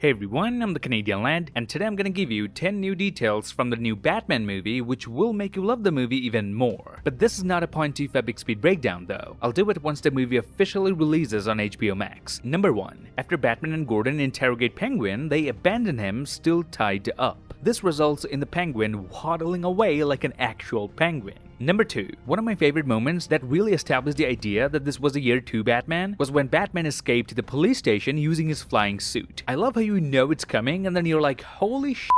Hey everyone, I'm the Canadian Lad, and today I'm gonna give you 10 new details from the new Batman movie which will make you love the movie even more. But this is not a 0.25 big speed breakdown though. I'll do it once the movie officially releases on HBO Max. Number 1. After Batman and Gordon interrogate Penguin, they abandon him still tied up. This results in the Penguin waddling away like an actual penguin. Number 2. One of my favorite moments that really established the idea that this was a Year 2 Batman was when Batman escaped the police station using his flying suit. I love how you know it's coming and then you're like, holy shit,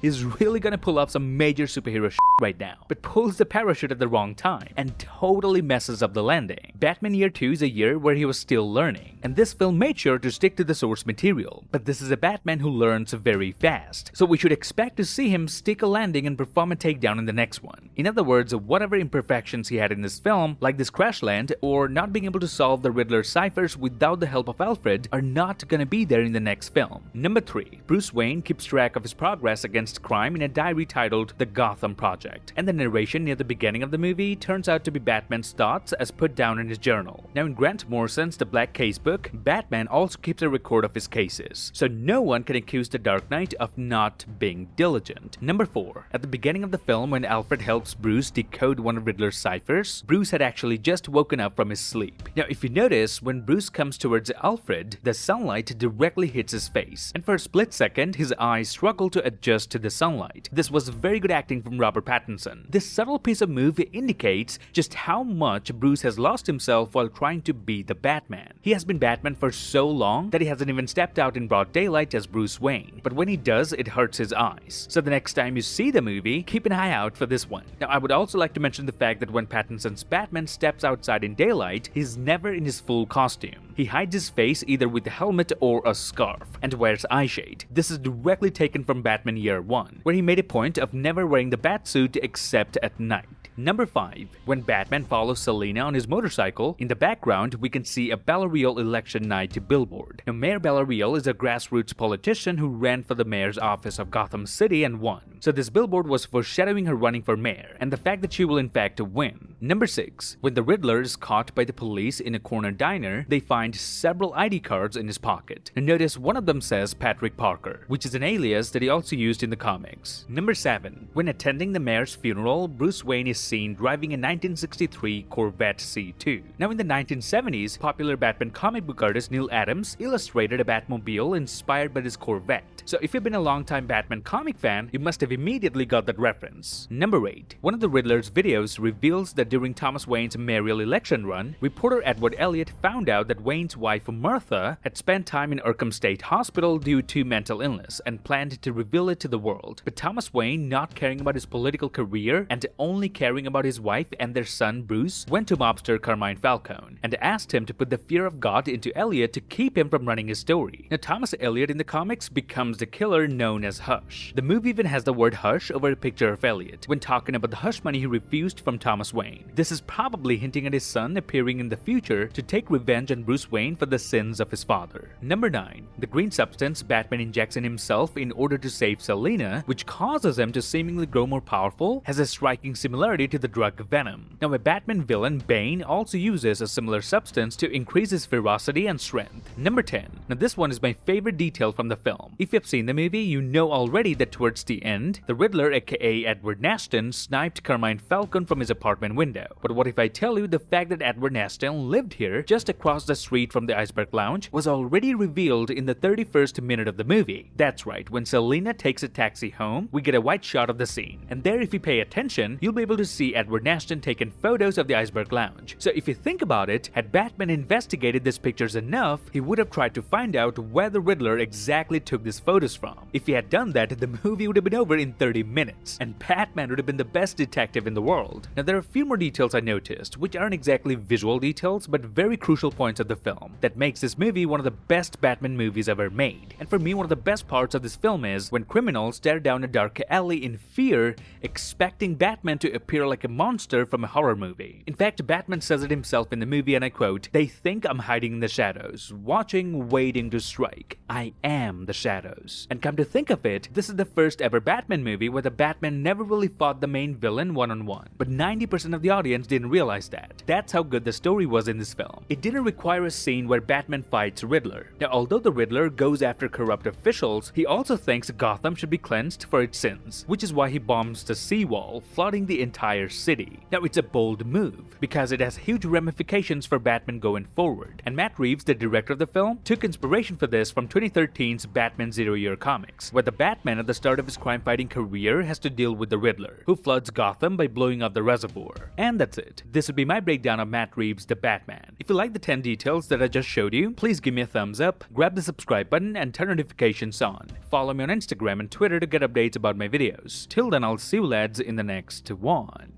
he's really gonna pull off some major superhero shit right now, but pulls the parachute at the wrong time and totally messes up the landing. Batman Year 2 is a year where he was still learning, and this film made sure to stick to the source material, but this is a Batman who learns very fast, so we should expect to see him stick a landing and perform a takedown in the next one. In other words, whatever imperfections he had in this film, like this crash land or not being able to solve the Riddler's ciphers without the help of Alfred, are not gonna be there in the next film. Number 3. Bruce Wayne keeps track of his progress against crime in a diary titled The Gotham Project, and the narration near the beginning of the movie turns out to be Batman's thoughts as put down in his journal. Now in Grant Morrison's The Black Casebook, Batman also keeps a record of his cases, so no one can accuse the Dark Knight of not being diligent. Number 4. At the beginning of the film, when Alfred helps Bruce decode one of Riddler's ciphers, Bruce had actually just woken up from his sleep. Now if you notice, when Bruce comes towards Alfred, the sunlight directly hits his face, and for a split second his eyes struggle to adjust to the sunlight. This was very good acting from Robert Pattinson. This subtle piece of move indicates just how much Bruce has lost himself while trying to be the Batman. He has been Batman for so long that he hasn't even stepped out in broad daylight as Bruce Wayne, but when he does, it hurts his eyes. So the next time you see the movie, keep an eye out for this one. Now I would also like to mention the fact that when Pattinson's Batman steps outside in daylight, he's never in his full costume. He hides his face either with a helmet or a scarf, and wears eyeshade. This is directly taken from Batman Year 1, where he made a point of never wearing the Batsuit except at night. Number 5. When Batman follows Selina on his motorcycle, in the background we can see a Bellareal election night billboard. Now Mayor Bellareal is a grassroots politician who ran for the mayor's office of Gotham City and won. So this billboard was foreshadowing her running for mayor, and the fact that she will in fact win. Number 6. When the Riddler is caught by the police in a corner diner, they find several ID cards in his pocket. And notice one of them says Patrick Parker, which is an alias that he also used in the comics. Number 7. When attending the mayor's funeral, Bruce Wayne is seen driving a 1963 Corvette C2. Now in the 1970s, popular Batman comic book artist Neil Adams illustrated a Batmobile inspired by this Corvette. So if you've been a long-time Batman comic fan, you must have immediately got that reference. Number 8. One of the Riddler's videos reveals that during Thomas Wayne's mayoral election run, reporter Edward Elliot found out that Wayne's wife Martha had spent time in Arkham State Hospital due to mental illness and planned to reveal it to the world. But Thomas Wayne, not caring about his political career and only caring about his wife and their son Bruce, went to mobster Carmine Falcone and asked him to put the fear of God into Elliot to keep him from running his story. Now Thomas Elliot in the comics becomes the killer known as Hush. The movie even has the word Hush over a picture of Elliot when talking about the hush money he refused from Thomas Wayne. This is probably hinting at his son appearing in the future to take revenge on Bruce Wayne for the sins of his father. Number 9. The green substance Batman injects in himself in order to save Selina, which causes him to seemingly grow more powerful, has a striking similarity to the drug Venom. Now a Batman villain, Bane, also uses a similar substance to increase his ferocity and strength. Number 10. Now this one is my favorite detail from the film. If you've seen the movie, you know already that towards the end, the Riddler aka Edward Nashton sniped Carmine Falcone from his apartment window. But what if I tell you the fact that Edward Nashton lived here just across the street from the Iceberg Lounge was already revealed in the 31st minute of the movie? That's right, when Selina takes a taxi home, we get a wide shot of the scene. And there, if you pay attention, you'll be able to see Edward Nashton taking photos of the Iceberg Lounge. So if you think about it, had Batman investigated these pictures enough, he would have tried to find out where the Riddler exactly took these photos from. If he had done that, the movie would have been over in 30 minutes, and Batman would have been the best detective in the world. Now there are a few more details I noticed, which aren't exactly visual details, but very crucial points of the film, that makes this movie one of the best Batman movies ever made. And for me, one of the best parts of this film is when criminals stare down a dark alley in fear, expecting Batman to appear like a monster from a horror movie. In fact, Batman says it himself in the movie, and I quote, "They think I'm hiding in the shadows, watching, waiting to strike. I am the shadows." And come to think of it, this is the first ever Batman movie where the Batman never really fought the main villain one-on-one, but 90% of the the audience didn't realize that. That's how good the story was in this film. It didn't require a scene where Batman fights Riddler. Now, although the Riddler goes after corrupt officials, he also thinks Gotham should be cleansed for its sins, which is why he bombs the seawall, flooding the entire city. Now, it's a bold move, because it has huge ramifications for Batman going forward, and Matt Reeves, the director of the film, took inspiration for this from 2013's Batman Zero Year comics, where the Batman at the start of his crime-fighting career has to deal with the Riddler, who floods Gotham by blowing up the reservoir. And that's it. This would be my breakdown of Matt Reeves' The Batman. If you like the 10 details that I just showed you, please give me a thumbs up, grab the subscribe button, and turn notifications on. Follow me on Instagram and Twitter to get updates about my videos. Till then, I'll see you lads in the next one.